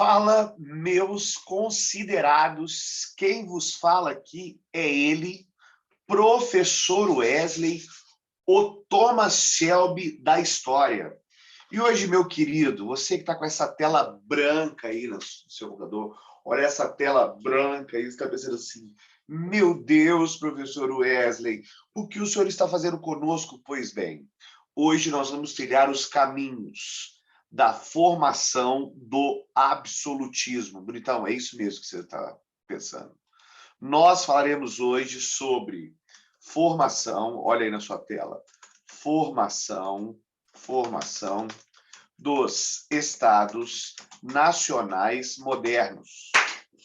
Fala, meus considerados, quem vos fala aqui é ele, professor Wesley, o Thomas Shelby da história. E hoje, meu querido, você que está com essa tela branca aí no seu computador, olha essa tela branca aí, você está pensando assim, meu Deus, professor Wesley, o que o senhor está fazendo conosco? Pois bem, hoje nós vamos trilhar os caminhos da formação do absolutismo. Bonitão, é isso mesmo que você está pensando. Nós falaremos hoje sobre formação, olha aí na sua tela, formação dos estados nacionais modernos,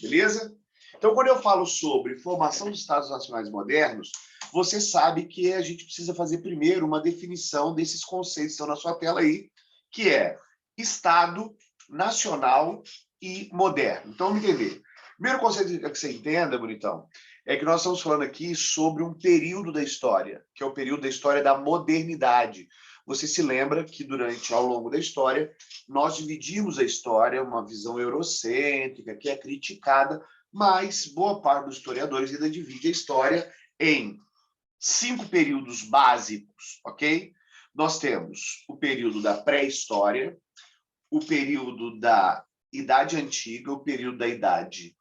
beleza? Então, quando eu falo sobre formação dos estados nacionais modernos, você sabe que a gente precisa fazer primeiro uma definição desses conceitos que estão na sua tela aí, que é Estado Nacional e Moderno. Então, vamos entender. Primeiro conceito que você entenda, bonitão, é que nós estamos falando aqui sobre um período da história, que é o período da história da modernidade. Você se lembra que ao longo da história, nós dividimos a história, uma visão eurocêntrica, que é criticada, mas boa parte dos historiadores ainda divide a história em 5 períodos básicos, ok? Nós temos o período da pré-história, o período da Idade Antiga, o período da Idade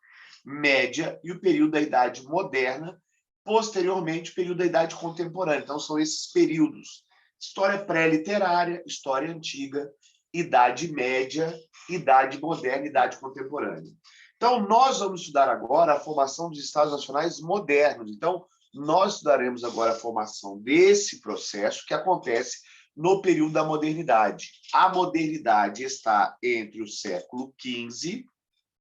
Média e o período da Idade Moderna, posteriormente o período da Idade Contemporânea. Então, são esses períodos. História pré-literária, história antiga, Idade Média, Idade Moderna, Idade Contemporânea. Então, nós vamos estudar agora a formação dos Estados Nacionais modernos. Então, nós estudaremos agora a formação desse processo que acontece no período da modernidade. A modernidade está entre o século XV,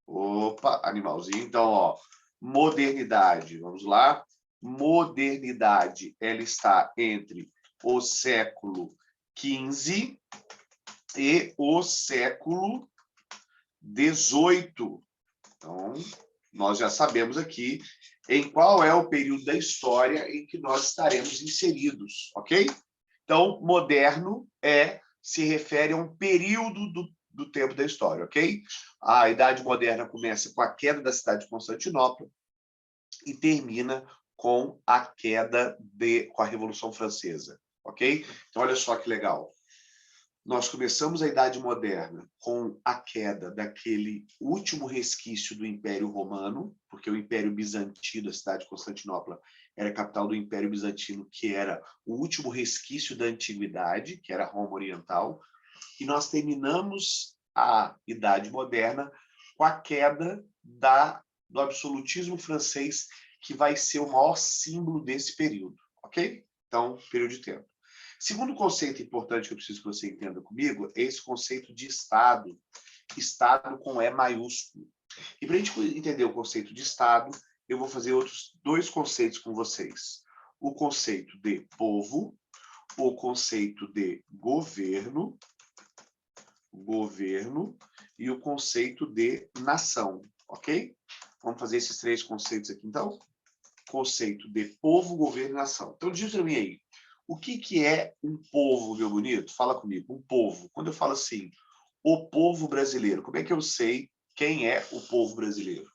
opa, animalzinho, então, ó, modernidade, vamos lá, modernidade, ela está entre o século XV e o século XVIII. Então, nós já sabemos aqui em qual é o período da história em que nós estaremos inseridos, ok? Então, moderno se refere a um período do tempo da história, ok? A Idade Moderna começa com a queda da cidade de Constantinopla e termina com a com a Revolução Francesa, ok? Então, olha só que legal. Nós começamos a Idade Moderna com a queda daquele último resquício do Império Romano, porque o Império Bizantino, a cidade de Constantinopla, era a capital do Império Bizantino, que era o último resquício da Antiguidade, que era a Roma Oriental, e nós terminamos a Idade Moderna com a queda do absolutismo francês, que vai ser o maior símbolo desse período, ok? Então, período de tempo. Segundo conceito importante que eu preciso que você entenda comigo é esse conceito de Estado, Estado com E maiúsculo. E para a gente entender o conceito de Estado, eu vou fazer outros 2 conceitos com vocês. O conceito de povo, o conceito de governo e o conceito de nação, ok? Vamos fazer esses 3 conceitos aqui, então? Conceito de povo, governo e nação. Então, diz para mim aí, o que é um povo, meu bonito? Fala comigo, um povo. Quando eu falo assim, o povo brasileiro, como é que eu sei quem é o povo brasileiro?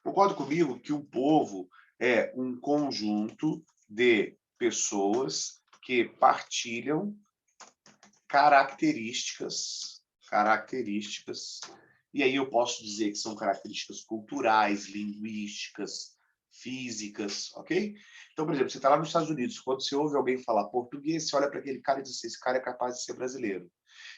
Concorda comigo que um povo é um conjunto de pessoas que partilham características, e aí eu posso dizer que são características culturais, linguísticas, físicas, ok? Então, por exemplo, você está lá nos Estados Unidos, quando você ouve alguém falar português, você olha para aquele cara e diz assim, esse cara é capaz de ser brasileiro.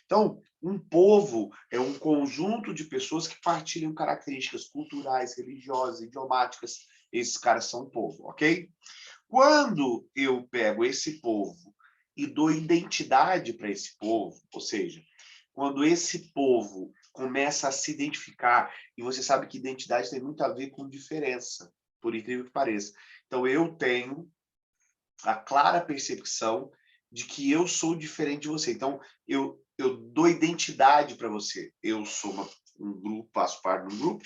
Então, um povo é um conjunto de pessoas que partilham características culturais, religiosas, idiomáticas. Esses caras são um povo, ok? Quando eu pego esse povo e dou identidade para esse povo, ou seja, quando esse povo começa a se identificar, e você sabe que identidade tem muito a ver com diferença, por incrível que pareça. Então, eu tenho a clara percepção de que eu sou diferente de você. Então, eu dou identidade para você. Eu sou um grupo, faço parte de um grupo,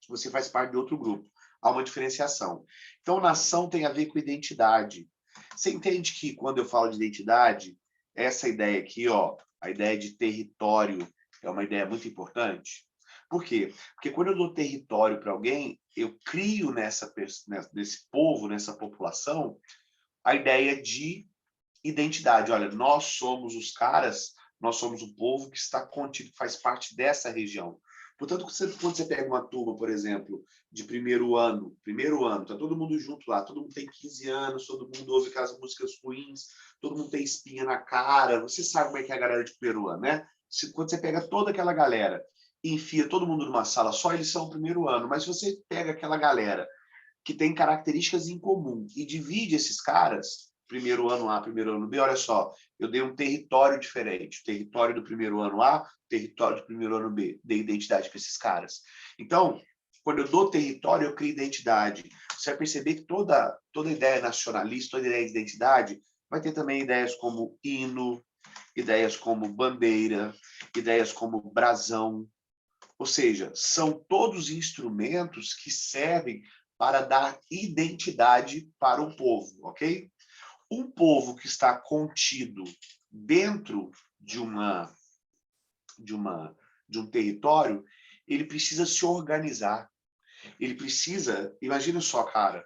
você faz parte de outro grupo. Há uma diferenciação. Então, nação tem a ver com identidade. Você entende que, quando eu falo de identidade, essa ideia aqui, ó, a ideia de território, é uma ideia muito importante? Por quê? Porque quando eu dou território para alguém, eu crio nesse povo, nessa população, a ideia de identidade. Olha, nós somos os caras, nós somos o povo que está contido, que faz parte dessa região. Portanto, quando você pega uma turma, por exemplo, de primeiro ano, tá todo mundo junto lá, todo mundo tem 15 anos, todo mundo ouve aquelas músicas ruins, todo mundo tem espinha na cara, você sabe como é que é a galera de primeiro ano, né? Quando você pega toda aquela galera e enfia todo mundo numa sala só, eles são o primeiro ano, mas se você pega aquela galera que tem características em comum e divide esses caras, primeiro ano A, primeiro ano B, olha só, eu dei um território diferente, o território do primeiro ano A, território do primeiro ano B, dei identidade para esses caras. Então, quando eu dou território, eu crio identidade. Você vai perceber que toda ideia nacionalista, toda ideia de identidade, vai ter também ideias como hino, ideias como bandeira, ideias como brasão, ou seja, são todos instrumentos que servem para dar identidade para o povo, ok? Um povo que está contido dentro de um território, ele precisa se organizar. Ele precisa, imagina só, cara,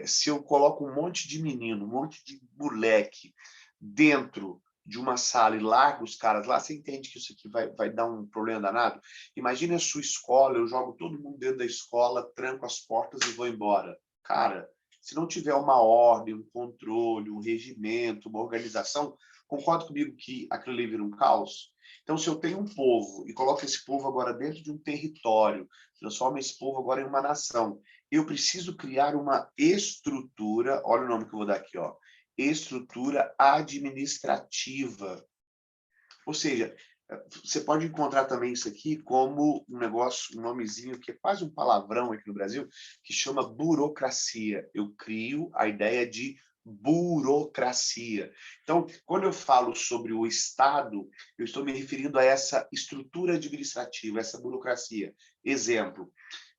se eu coloco um monte de menino, um monte de moleque dentro de uma sala e largo os caras lá, você entende que isso aqui vai dar um problema danado? Imagina a sua escola, eu jogo todo mundo dentro da escola, tranco as portas e vou embora. Cara, se não tiver uma ordem, um controle, um regimento, uma organização, concorda comigo que aquilo ali vira um caos? Então, se eu tenho um povo e coloco esse povo agora dentro de um território, transforma esse povo agora em uma nação, eu preciso criar uma estrutura, olha o nome que eu vou dar aqui, ó, estrutura administrativa. Ou seja, você pode encontrar também isso aqui como um negócio, um nomezinho que é quase um palavrão aqui no Brasil, que chama burocracia. Eu crio a ideia de burocracia. Então, quando eu falo sobre o Estado, eu estou me referindo a essa estrutura administrativa, essa burocracia. Exemplo,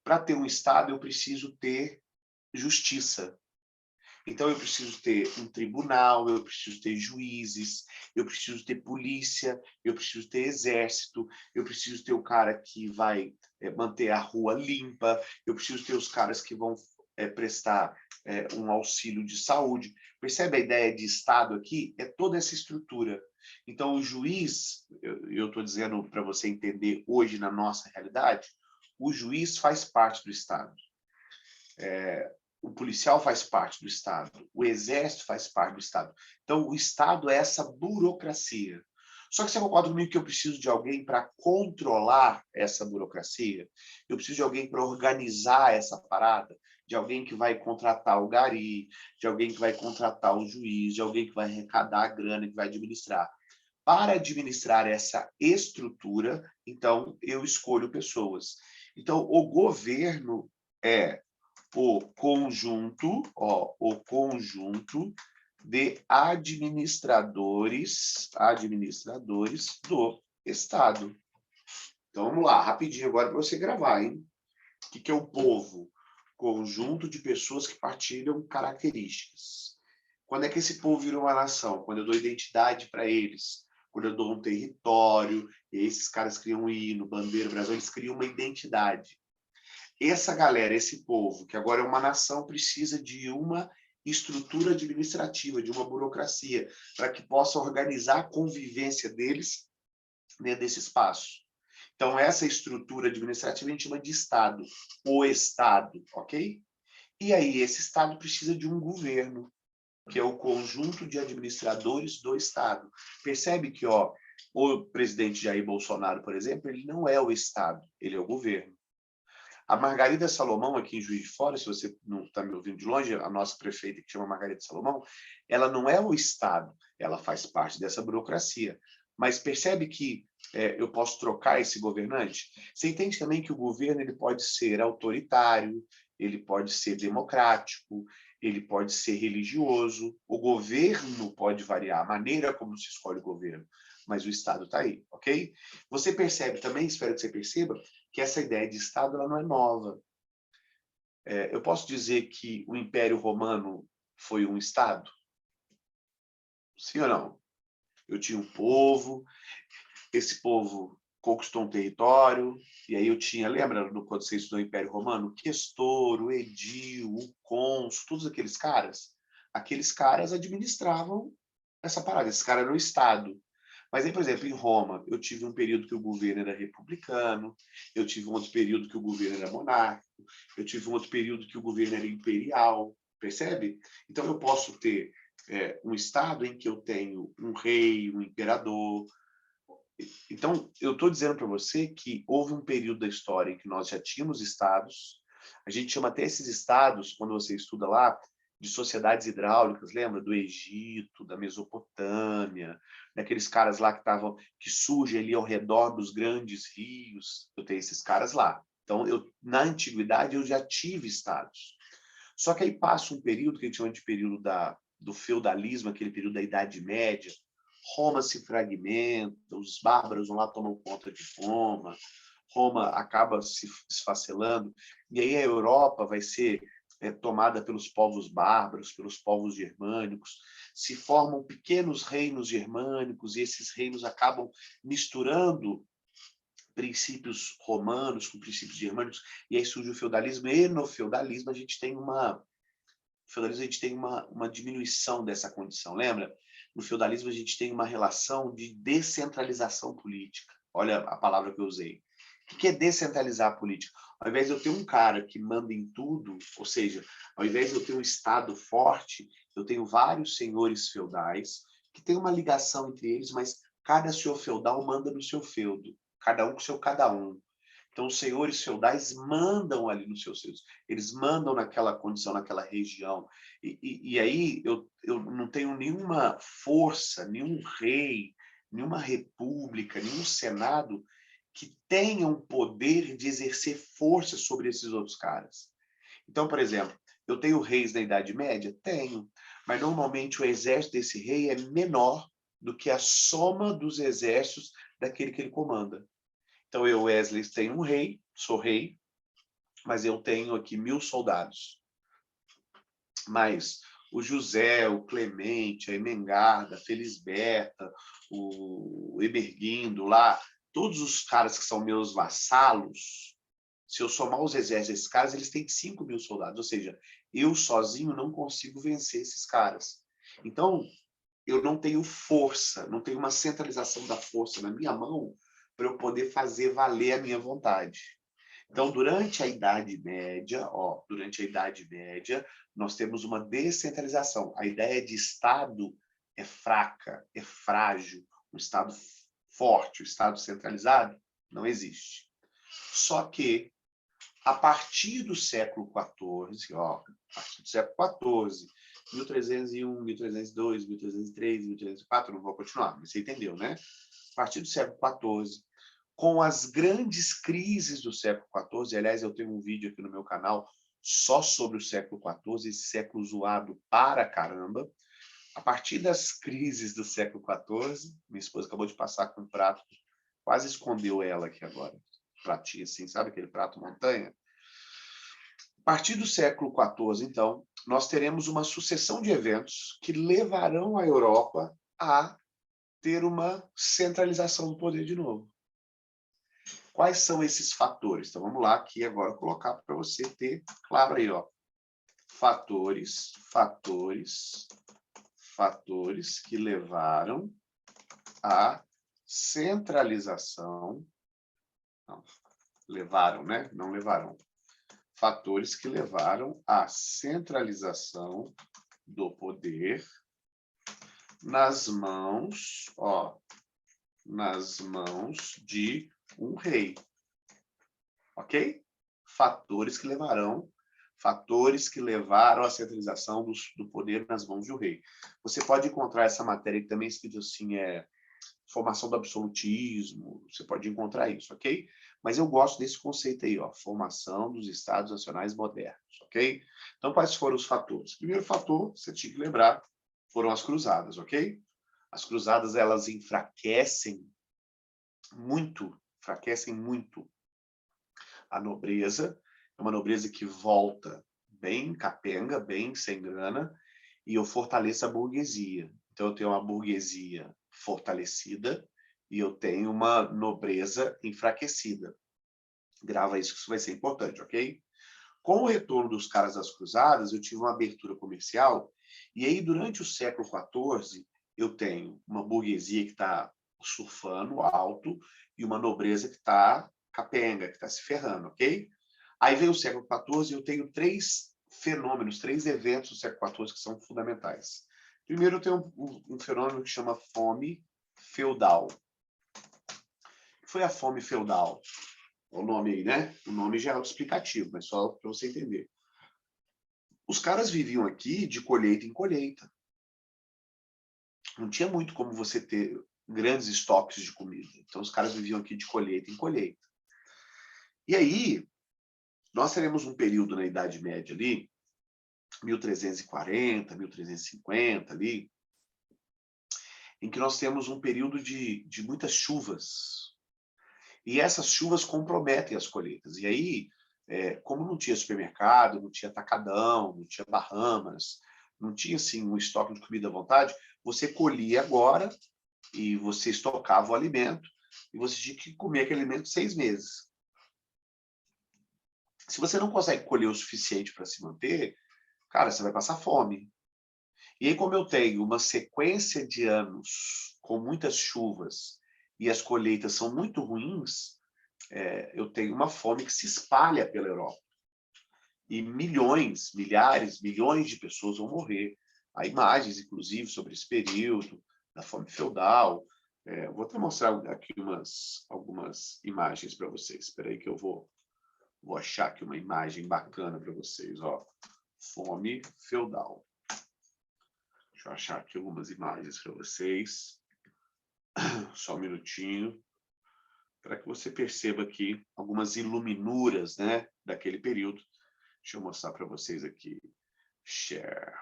para ter um Estado, eu preciso ter justiça. Então, eu preciso ter um tribunal, eu preciso ter juízes, eu preciso ter polícia, eu preciso ter exército, eu preciso ter o cara que vai manter a rua limpa, eu preciso ter os caras que vão prestar um auxílio de saúde. Percebe a ideia de Estado aqui? É toda essa estrutura. Então, o juiz, eu estou dizendo para você entender hoje na nossa realidade, o juiz faz parte do Estado. O policial faz parte do Estado, o exército faz parte do Estado. Então, o Estado é essa burocracia. Só que você concorda comigo que eu preciso de alguém para controlar essa burocracia? Eu preciso de alguém para organizar essa parada? De alguém que vai contratar o gari, de alguém que vai contratar o juiz, de alguém que vai arrecadar a grana, que vai administrar. Para administrar essa estrutura, então, eu escolho pessoas. Então, o governo é o conjunto de administradores do Estado. Então, vamos lá, rapidinho agora para você gravar, hein? O que é o povo? Conjunto de pessoas que partilham características. Quando é que esse povo vira uma nação? Quando eu dou identidade para eles. Quando eu dou um território, e esses caras criam um hino, bandeira, Brasil, eles criam uma identidade. Essa galera, esse povo, que agora é uma nação, precisa de uma estrutura administrativa, de uma burocracia, para que possa organizar a convivência deles dentro desse espaço. Então, essa estrutura administrativa a gente chama de Estado, o Estado, ok? E aí, esse Estado precisa de um governo, que é o conjunto de administradores do Estado. Percebe que, ó, o presidente Jair Bolsonaro, por exemplo, ele não é o Estado, ele é o governo. A Margarida Salomão, aqui em Juiz de Fora, se você não está me ouvindo de longe, a nossa prefeita, que chama Margarida Salomão, ela não é o Estado, ela faz parte dessa burocracia. Mas percebe que eu posso trocar esse governante? Você entende também que o governo ele pode ser autoritário, ele pode ser democrático, ele pode ser religioso. O governo pode variar, a maneira como se escolhe o governo, mas o Estado está aí, ok? Você percebe também, espero que você perceba, que essa ideia de Estado ela não é nova. Eu posso dizer que o Império Romano foi um Estado? Sim ou não? Eu tinha um povo, esse povo conquistou um território, e aí eu tinha, lembra quando você estudou o Império Romano? O questor, o edil, o cônsul, todos aqueles caras administravam essa parada, esses caras eram o Estado. Mas aí, por exemplo, em Roma, eu tive um período que o governo era republicano, eu tive um outro período que o governo era monárquico, eu tive um outro período que o governo era imperial, percebe? Então, eu posso ter um Estado em que eu tenho um rei, um imperador. Então, eu estou dizendo para você que houve um período da história em que nós já tínhamos estados, a gente chama até esses estados, quando você estuda lá, de sociedades hidráulicas, lembra? Do Egito, da Mesopotâmia, daqueles caras lá que surgem ali ao redor dos grandes rios, eu tenho esses caras lá. Então, na antiguidade, eu já tive estados. Só que aí passa um período que a gente chama de período do feudalismo, aquele período da Idade Média. Roma se fragmenta, os bárbaros vão lá tomam conta de Roma, Roma acaba se esfacelando, e aí a Europa vai ser tomada pelos povos bárbaros, pelos povos germânicos, se formam pequenos reinos germânicos, e esses reinos acabam misturando princípios romanos com princípios germânicos, e aí surge o feudalismo, e no feudalismo a gente tem uma diminuição dessa condição, lembra? No feudalismo a gente tem uma relação de descentralização política. Olha a palavra que eu usei. O que é descentralizar a política? Ao invés de eu ter um cara que manda em tudo, ou seja, ao invés de eu ter um Estado forte, eu tenho vários senhores feudais que têm uma ligação entre eles, mas cada senhor feudal manda no seu feudo, cada um com seu cada um. Então, os senhores feudais mandam ali nos seus feudos, eles mandam naquela condição, naquela região. E aí eu não tenho nenhuma força, nenhum rei, nenhuma república, nenhum senado que tenha um poder de exercer força sobre esses outros caras. Então, por exemplo, eu tenho reis na Idade Média? Tenho. Mas normalmente o exército desse rei é menor do que a soma dos exércitos daquele que ele comanda. Então, eu, Wesley, tenho um rei, sou rei, mas eu tenho aqui 1000 soldados. Mas o José, o Clemente, a Emengarda, a Felisberta, o Emerguindo lá, todos os caras que são meus vassalos, se eu somar os exércitos desses caras, eles têm 5.000 soldados. Ou seja, eu sozinho não consigo vencer esses caras. Então, eu não tenho força, não tenho uma centralização da força na minha mão para eu poder fazer valer a minha vontade. Então, durante a Idade Média, nós temos uma descentralização. A ideia de Estado é fraca, é frágil. Um Estado forte, o Estado centralizado, não existe. Só que, a partir do século XIV, a partir do século XIV, 1301, 1302, 1303, 1304, não vou continuar, mas você entendeu, né? A partir do século XIV, com as grandes crises do século XIV, aliás, eu tenho um vídeo aqui no meu canal só sobre o século XIV, esse século zoado para caramba. A partir das crises do século XIV, minha esposa acabou de passar com um prato, quase escondeu ela aqui agora, pratinho assim, sabe aquele prato montanha? A partir do século XIV, então, nós teremos uma sucessão de eventos que levarão a Europa a ter uma centralização do poder de novo. Quais são esses fatores? Então, vamos lá aqui agora colocar para você ter claro aí, ó. Fatores que levaram à centralização. Não, levaram, né? Não levaram. Fatores que levaram à centralização do poder nas mãos de um rei. Ok? Fatores que levaram à centralização do poder nas mãos de um rei. Você pode encontrar essa matéria que também escrito assim, formação do absolutismo, você pode encontrar isso, ok? Mas eu gosto desse conceito aí, ó, formação dos Estados Nacionais modernos, ok? Então, quais foram os fatores? Primeiro fator, você tinha que lembrar, foram as cruzadas, ok? As cruzadas, elas enfraquecem muito a nobreza, é uma nobreza que volta bem capenga, bem sem grana, e eu fortaleço a burguesia. Então, eu tenho uma burguesia fortalecida e eu tenho uma nobreza enfraquecida. Grava isso, que isso vai ser importante, ok? Com o retorno dos caras das cruzadas, eu tive uma abertura comercial, e aí, durante o século XIV, eu tenho uma burguesia que está surfando alto e uma nobreza que está capenga, que está se ferrando, ok? Aí vem o século XIV e eu tenho três fenômenos, três eventos do século XIV que são fundamentais. Primeiro, eu tenho um fenômeno que chama fome feudal. O que foi a fome feudal? O nome aí, né? O nome já é autoexplicativo, mas só para você entender. Os caras viviam aqui de colheita em colheita. Não tinha muito como você ter grandes estoques de comida. Então, os caras viviam aqui de colheita em colheita. E aí, nós teremos um período na Idade Média ali, 1340, 1350 ali, em que nós temos um período de muitas chuvas. E essas chuvas comprometem as colheitas. E aí, como não tinha supermercado, não tinha atacadão, não tinha Bahamas, não tinha assim, um estoque de comida à vontade, você colhia agora e você estocava o alimento e você tinha que comer aquele alimento 6 meses. Se você não consegue colher o suficiente para se manter, cara, você vai passar fome. E aí, como eu tenho uma sequência de anos com muitas chuvas e as colheitas são muito ruins, eu tenho uma fome que se espalha pela Europa. E milhões, milhares, milhões de pessoas vão morrer. Há imagens, inclusive, sobre esse período da fome feudal. Vou até mostrar aqui algumas imagens para vocês. Espera aí que eu vou achar aqui uma imagem bacana para vocês. Ó. Fome feudal. Deixa eu achar aqui algumas imagens para vocês. Só um minutinho. Para que você perceba aqui algumas iluminuras, né, daquele período. Deixa eu mostrar para vocês aqui. Share.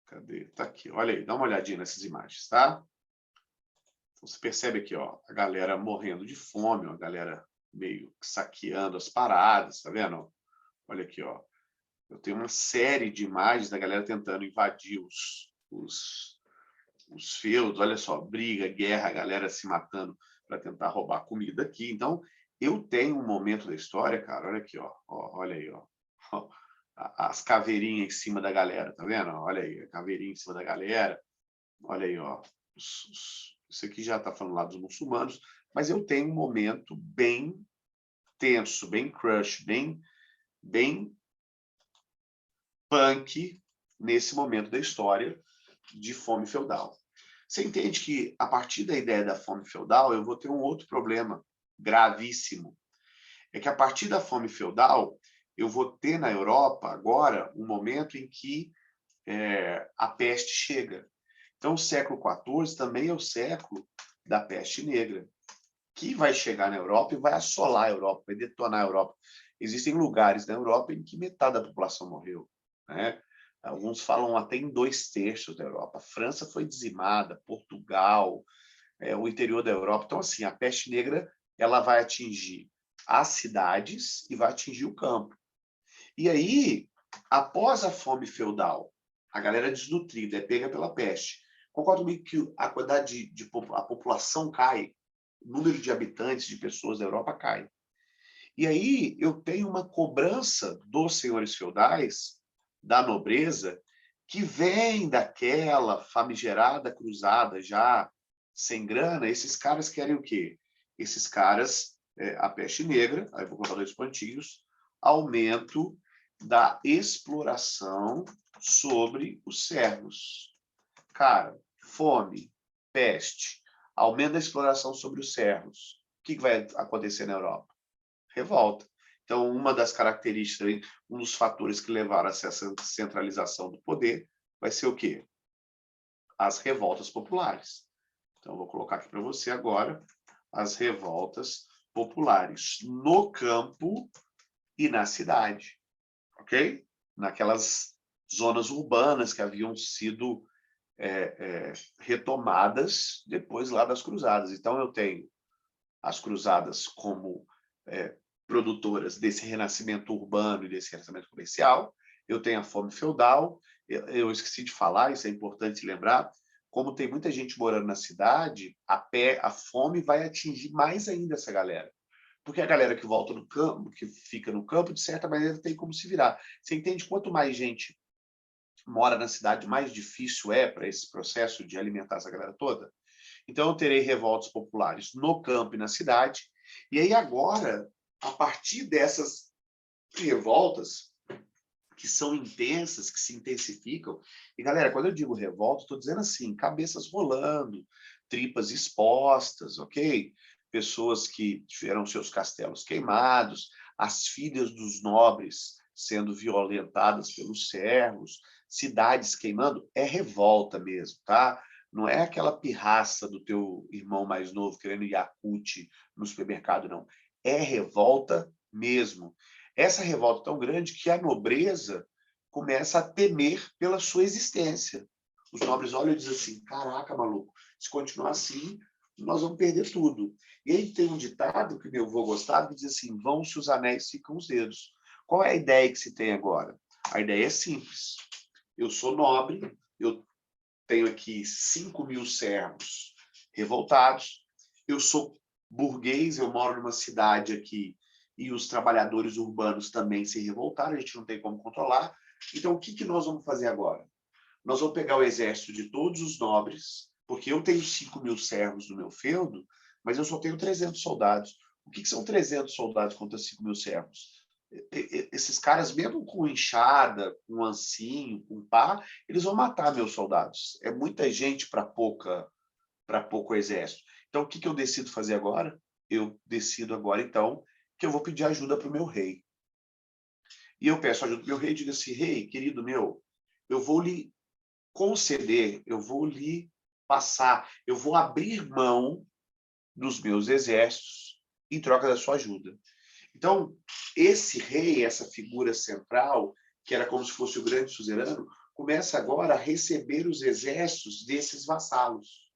Cadê? Tá aqui. Olha aí, dá uma olhadinha nessas imagens, tá? Então, você percebe aqui, ó, a galera morrendo de fome, ó, a galera meio saqueando as paradas, tá vendo? Olha aqui, ó. Eu tenho uma série de imagens da galera tentando invadir os feudos. Olha só, briga, guerra, a galera se matando para tentar roubar comida aqui. Então, eu tenho um momento da história, cara, olha aqui, ó, olha aí, ó, as caveirinhas em cima da galera, tá vendo? Olha aí, a caveirinha em cima da galera, olha aí, ó, isso aqui já está falando lá dos muçulmanos, mas eu tenho um momento bem tenso, bem crush, bem punk nesse momento da história de fome feudal. Você entende que, a partir da ideia da fome feudal, eu vou ter um outro problema gravíssimo. É que, a partir da fome feudal, eu vou ter na Europa, agora, um momento em que a peste chega. Então, o século XIV também é o século da peste negra, que vai chegar na Europa e vai assolar a Europa, vai detonar a Europa. Existem lugares na Europa em que metade da população morreu, né? Alguns falam até em 2/3 da Europa. A França foi dizimada, Portugal, o interior da Europa. Então, assim, a peste negra ela vai atingir as cidades e vai atingir o campo. E aí, após a fome feudal, a galera desnutrida é pega pela peste. Concordo comigo que a quantidade a população cai, o número de habitantes, de pessoas da Europa cai. E aí eu tenho uma cobrança dos senhores feudais, da nobreza, que vem daquela famigerada cruzada já sem grana. Esses caras querem o quê? Esses caras, a peste negra, aí vou contar 2 pontinhos, aumento da exploração sobre os servos. Cara, fome, peste, aumento da exploração sobre os servos. O que vai acontecer na Europa? Revolta. Então, uma das características, um dos fatores que levaram a essa centralização do poder vai ser o quê? As revoltas populares. Então, vou colocar aqui para você agora as revoltas populares no campo e na cidade, ok? Naquelas zonas urbanas que haviam sido retomadas depois lá das cruzadas. Então, eu tenho as cruzadas como produtoras desse renascimento urbano e desse renascimento comercial. Eu tenho a fome feudal. Eu esqueci de falar, isso é importante lembrar. como tem muita gente morando na cidade, a fome vai atingir mais ainda essa galera. Porque a galera que volta no campo, que fica no campo, de certa maneira tem como se virar. Você entende? Quanto mais gente mora na cidade, mais difícil é para esse processo de alimentar essa galera toda? Então, eu terei revoltas populares no campo e na cidade. E aí, agora, a partir dessas revoltas, que são intensas, que se intensificam. E, galera, quando eu digo revolta, estou dizendo assim, cabeças rolando, tripas expostas, ok? Pessoas que tiveram seus castelos queimados, as filhas dos nobres sendo violentadas pelos servos, cidades queimando, é revolta mesmo, tá? Não é aquela pirraça do teu irmão mais novo querendo Yakult no supermercado, não. É revolta mesmo. Essa revolta tão grande que a nobreza começa a temer pela sua existência. Os nobres olham e dizem assim, caraca, maluco, se continuar assim, nós vamos perder tudo. E aí tem um ditado que meu avô gostava, que diz assim, vão-se os anéis, ficam os dedos. Qual é a ideia que se tem agora? A ideia é simples. Eu sou nobre, eu tenho aqui 5.000 servos revoltados, eu sou burguês, eu moro numa cidade aqui e os trabalhadores urbanos também se revoltaram, a gente não tem como controlar. Então, o que nós vamos fazer agora? Nós vamos pegar o exército de todos os nobres, porque eu tenho 5.000 servos no meu feudo, mas eu só tenho 300 soldados. O que são 300 soldados contra 5.000 servos? Esses caras, mesmo com enxada, com ancinho, com pá, eles vão matar meus soldados. É muita gente para pouco exército. Então, o que eu decido fazer agora? Eu decido agora, então, que eu vou pedir ajuda para o meu rei. E eu peço ajuda para o meu rei e digo assim, rei, querido meu, eu vou lhe conceder, eu vou lhe passar, eu vou abrir mão dos meus exércitos em troca da sua ajuda. Então, esse rei, essa figura central, que era como se fosse o grande suzerano, começa agora a receber os exércitos desses vassalos.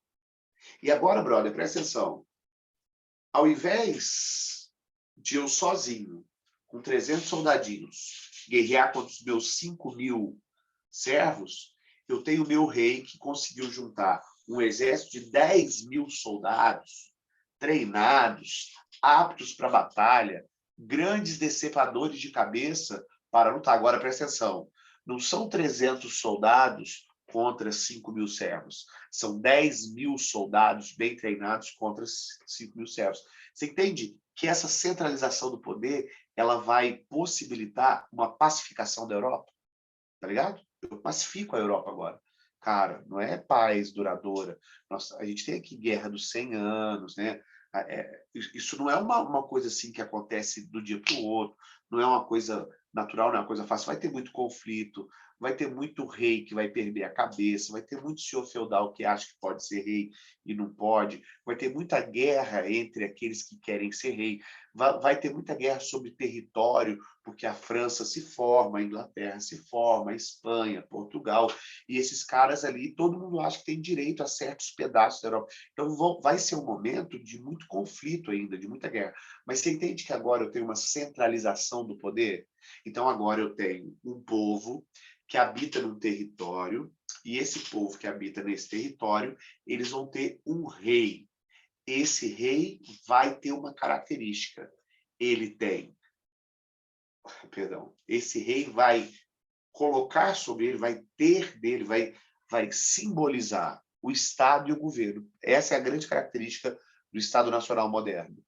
E agora, brother, presta atenção. Ao invés de eu sozinho, com 300 soldadinhos, guerrear contra os meus 5.000 servos, eu tenho o meu rei que conseguiu juntar um exército de 10.000 soldados treinados, aptos para a batalha, grandes decepadores de cabeça para lutar. Agora, presta atenção, não são 300 soldados contra 5.000 servos. São 10.000 soldados bem treinados contra 5.000 servos. Você entende que essa centralização do poder ela vai possibilitar uma pacificação da Europa? Tá ligado? Eu pacifico a Europa agora. Cara, não é paz duradoura. Nossa, a gente tem aqui guerra dos 100 anos, né? Isso não é uma coisa assim que acontece do dia para o outro, não é uma coisa natural, não é uma coisa fácil. Vai ter muito conflito, vai ter muito rei que vai perder a cabeça, vai ter muito senhor feudal que acha que pode ser rei e não pode, vai ter muita guerra entre aqueles que querem ser rei, vai ter muita guerra sobre território, porque a França se forma, a Inglaterra se forma, a Espanha, Portugal, e esses caras ali, todo mundo acha que tem direito a certos pedaços da Europa. Então vai ser um momento de muito conflito ainda, de muita guerra. Mas você entende que agora eu tenho uma centralização do poder? Então agora eu tenho um povo que habita num território, e esse povo que habita nesse território, eles vão ter um rei. Esse rei vai ter uma característica. Ele tem, perdão, esse rei vai colocar sobre ele, vai ter dele, vai simbolizar o Estado e o governo. Essa é a grande característica do Estado Nacional moderno.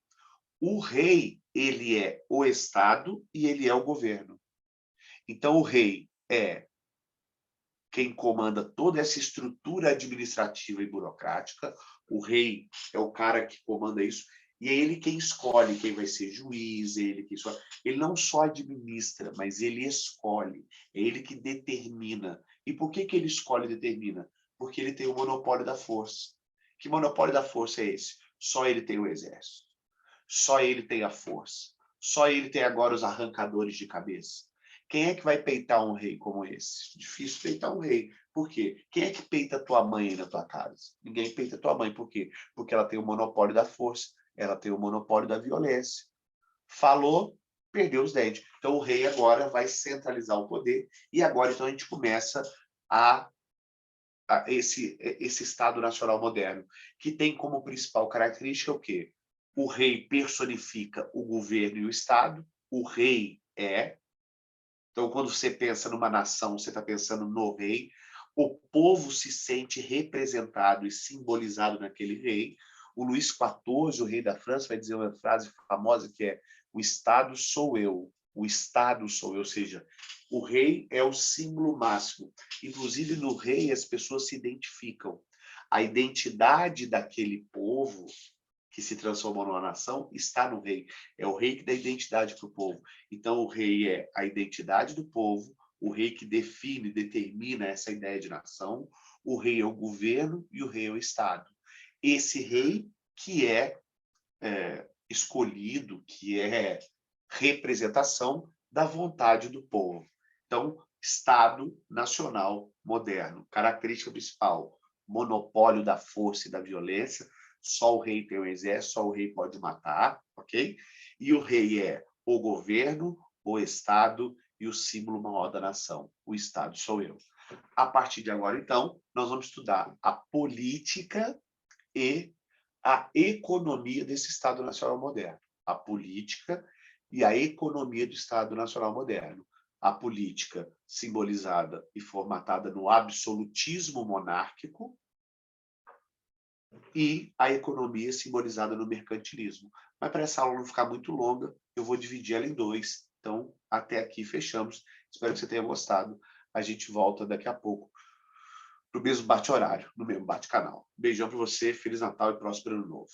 O rei, ele é o Estado e ele é o governo. Então, o rei é quem comanda toda essa estrutura administrativa e burocrática. O rei é o cara que comanda isso. E é ele quem escolhe quem vai ser juiz, é ele que escolhe. Ele não só administra, mas ele escolhe. É ele que determina. E por que ele escolhe e determina? Porque ele tem o monopólio da força. Que monopólio da força é esse? Só ele tem o exército. Só ele tem a força. Só ele tem agora os arrancadores de cabeça. Quem é que vai peitar um rei como esse? Difícil peitar um rei. Por quê? Quem é que peita tua mãe aí na tua casa? Ninguém peita tua mãe. Por quê? Porque ela tem o monopólio da força, ela tem o monopólio da violência. Falou, perdeu os dentes. Então o rei agora vai centralizar o poder e agora então a gente começa a esse Estado Nacional moderno, que tem como principal característica o quê? O rei personifica o governo e o Estado, o rei é. Então, quando você pensa numa nação, você está pensando no rei, o povo se sente representado e simbolizado naquele rei. O Luís XIV, o rei da França, vai dizer uma frase famosa que é: o Estado sou eu, o Estado sou eu, ou seja, o rei é o símbolo máximo. Inclusive, no rei, as pessoas se identificam. A identidade daquele povo que se transformou numa nação está no rei. É o rei que dá identidade para o povo. Então, o rei é a identidade do povo, o rei que define, determina essa ideia de nação, o rei é o governo e o rei é o Estado. Esse rei que é escolhido, que é representação da vontade do povo. Então, Estado Nacional moderno. Característica principal: monopólio da força e da violência. Só o rei tem um exército, só o rei pode matar, ok? E o rei é o governo, o Estado e o símbolo maior da nação. O Estado sou eu. A partir de agora, então, nós vamos estudar a política e a economia desse Estado Nacional moderno. A política e a economia do Estado Nacional moderno. A política simbolizada e formatada no absolutismo monárquico e a economia simbolizada no mercantilismo. Mas para essa aula não ficar muito longa, eu vou dividir ela em dois. Então, até aqui fechamos. Espero que você tenha gostado. A gente volta daqui a pouco no mesmo bate-horário, no mesmo bate-canal. Beijão para você, Feliz Natal e próspero Ano Novo.